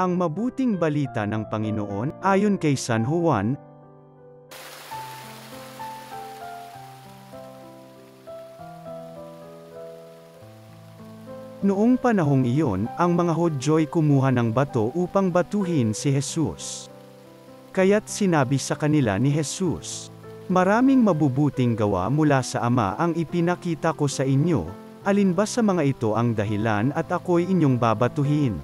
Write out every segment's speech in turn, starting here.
Ang mabuting balita ng Panginoon, ayon kay San Juan. Noong panahong iyon, ang mga Hudyo'y kumuha ng bato upang batuhin si Jesus. Kaya't sinabi sa kanila ni Jesus, "Maraming mabubuting gawa mula sa Ama ang ipinakita ko sa inyo, alin ba sa mga ito ang dahilan at ako'y inyong babatuhin?"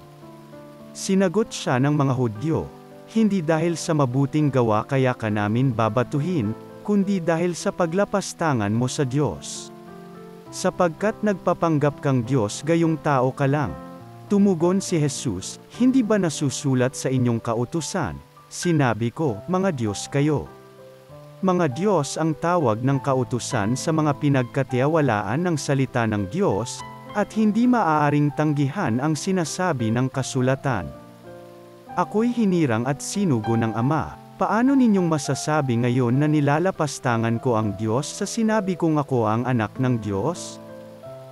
Sinagot siya ng mga Hudyo, "Hindi dahil sa mabuting gawa kaya ka namin babatuhin, kundi dahil sa paglapastangan mo sa Diyos. Sapagkat nagpapanggap kang Diyos gayong tao ka lang." Tumugon si Jesus, "Hindi ba nasusulat sa inyong kautusan? Sinabi ko, mga Diyos kayo." Mga Diyos ang tawag ng kautusan sa mga pinagkatiwalaan ng salita ng Diyos, at hindi maaaring tanggihan ang sinasabi ng kasulatan. Ako'y hinirang at sinugo ng Ama. Paano ninyong masasabi ngayon na nilalapastangan ko ang Diyos sa sinabi kong ako ang anak ng Diyos?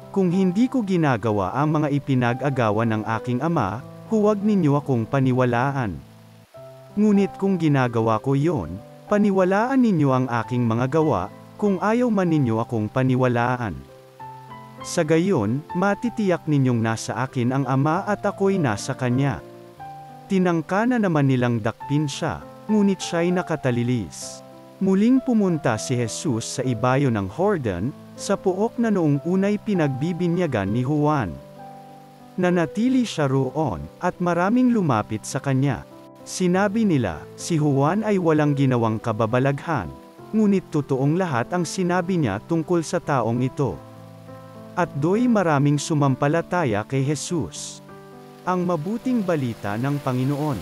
Kung hindi ko ginagawa ang mga ipinag-agawan ng aking Ama, huwag ninyo akong paniwalaan. Ngunit kung ginagawa ko yon, paniwalaan ninyo ang aking mga gawa, kung ayaw man ninyo akong paniwalaan. Sa gayon, matitiyak ninyong nasa akin ang Ama at ako'y nasa Kanya. Tinangka na naman nilang dakpin siya, ngunit siya'y nakatalilis. Muling pumunta si Jesus sa ibayo ng Jordan, sa pook na noong unay pinagbibinyagan ni Juan. Nanatili siya roon, at maraming lumapit sa kanya. Sinabi nila, si Juan ay walang ginawang kababalaghan, ngunit totoong lahat ang sinabi niya tungkol sa taong ito. At do'y maraming sumampalataya kay Jesus. Ang mabuting balita ng Panginoon.